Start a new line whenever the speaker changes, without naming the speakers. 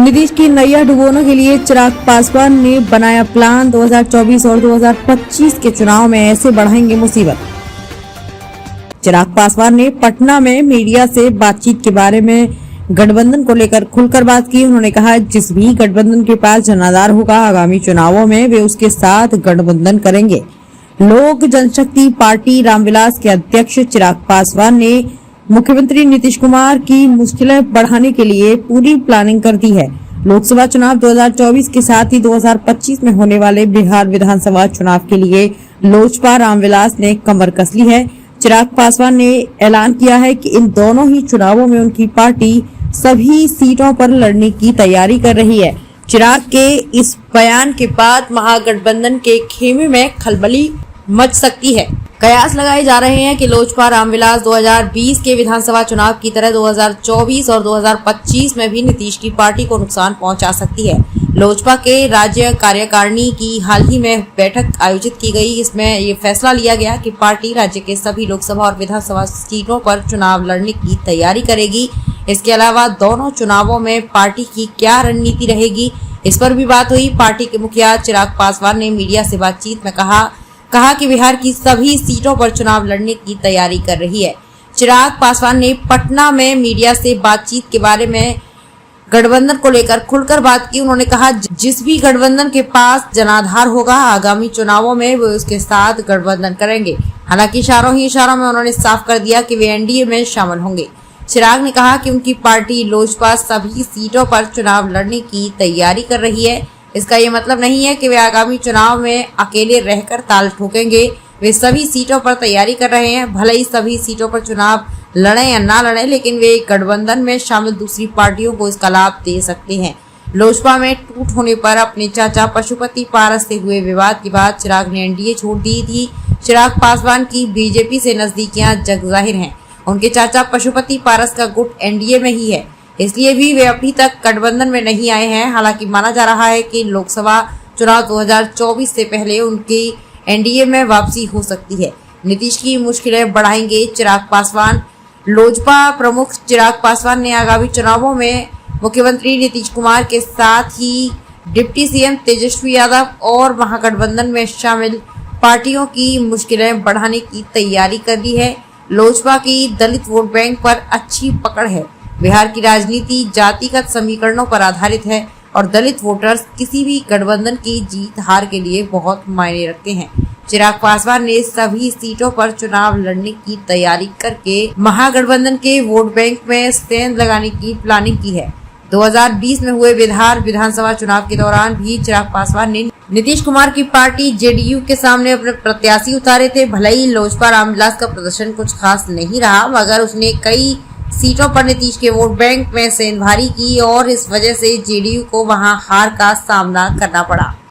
नीतीश की नैया डुबोने के लिए चिराग पासवान ने बनाया प्लान। 2024 और 2025 के चुनाव में ऐसे बढ़ाएंगे मुसीबत। चिराग पासवान ने पटना में मीडिया से बातचीत के बारे में गठबंधन को लेकर खुलकर बात की। उन्होंने कहा, जिस भी गठबंधन के पास जनाधार होगा, आगामी चुनावों में वे उसके साथ गठबंधन करेंगे। लोक जनशक्ति पार्टी रामविलास के अध्यक्ष चिराग पासवान ने मुख्यमंत्री नीतीश कुमार की मुश्किलें बढ़ाने के लिए पूरी प्लानिंग कर दी है। लोकसभा चुनाव 2024 के साथ ही 2025 में होने वाले बिहार विधानसभा चुनाव के लिए लोजपा रामविलास ने कमर कस ली है। चिराग पासवान ने ऐलान किया है कि इन दोनों ही चुनावों में उनकी पार्टी सभी सीटों पर लड़ने की तैयारी कर रही है। चिराग के इस बयान के बाद महागठबंधन के खेमे में खलबली मच सकती है। कयास लगाए जा रहे हैं कि लोजपा रामविलास 2020 के विधानसभा चुनाव की तरह 2024 और 2025 में भी नीतीश की पार्टी को नुकसान पहुंचा सकती है। लोजपा के राज्य कार्यकारिणी की हाल ही में बैठक आयोजित की गई। इसमें ये फैसला लिया गया कि पार्टी राज्य के सभी लोकसभा और विधानसभा सीटों पर चुनाव लड़ने की तैयारी करेगी। इसके अलावा दोनों चुनावों में पार्टी की क्या रणनीति रहेगी, इस पर भी बात हुई। पार्टी के मुखिया चिराग पासवान ने मीडिया से बातचीत में कहा कि बिहार की सभी सीटों पर चुनाव लड़ने की तैयारी कर रही है। चिराग पासवान ने पटना में मीडिया से बातचीत के बारे में गठबंधन को लेकर खुलकर बात की। उन्होंने कहा, जिस भी गठबंधन के पास जनाधार होगा, आगामी चुनावों में वे उसके साथ गठबंधन करेंगे। हालांकि इशारों में उन्होंने साफ कर दिया कि वे एनडीए में शामिल होंगे। चिराग ने कहा कि उनकी पार्टी लोजपा सभी सीटों पर चुनाव लड़ने की तैयारी कर रही है। इसका ये मतलब नहीं है कि वे आगामी चुनाव में अकेले रहकर ताल ठोकेंगे। वे सभी सीटों पर तैयारी कर रहे हैं। भले ही सभी सीटों पर चुनाव लड़े या ना लड़े, लेकिन वे गठबंधन में शामिल दूसरी पार्टियों को इसका लाभ दे सकते हैं। लोजपा में टूट होने पर अपने चाचा पशुपति पारस से हुए विवाद के बाद चिराग ने एनडीए छोड़ दी थी। चिराग पासवान की बीजेपी से नजदीकियां जग जाहिर हैं। उनके चाचा पशुपति पारस का गुट एनडीए में ही है, इसलिए भी वे अभी तक गठबंधन में नहीं आए हैं। हालांकि माना जा रहा है कि लोकसभा चुनाव 2024 से पहले उनकी एनडीए में वापसी हो सकती है। नीतीश की मुश्किलें बढ़ाएंगे चिराग पासवान। लोजपा प्रमुख चिराग पासवान ने आगामी चुनावों में मुख्यमंत्री नीतीश कुमार के साथ ही डिप्टी सीएम तेजस्वी यादव और महागठबंधन में शामिल पार्टियों की मुश्किलें बढ़ाने की तैयारी कर ली है। लोजपा की दलित वोट बैंक पर अच्छी पकड़ है। बिहार की राजनीति जातिगत समीकरणों पर आधारित है और दलित वोटर्स किसी भी गठबंधन की जीत हार के लिए बहुत मायने रखते हैं। चिराग पासवान ने सभी सीटों पर चुनाव लड़ने की तैयारी करके महागठबंधन के वोट बैंक में सेंध लगाने की प्लानिंग की है। 2020 में हुए बिहार विधानसभा चुनाव के दौरान भी चिराग पासवान ने नीतीश कुमार की पार्टी जेडीयू के सामने अपने प्रत्याशी उतारे थे। भले ही लोजपा रामविलास का प्रदर्शन कुछ खास नहीं रहा, मगर उसने कई सीटों पर नीतीश के वोट बैंक में सेंध भारी की और इस वजह से जेडीयू को वहां हार का सामना करना पड़ा।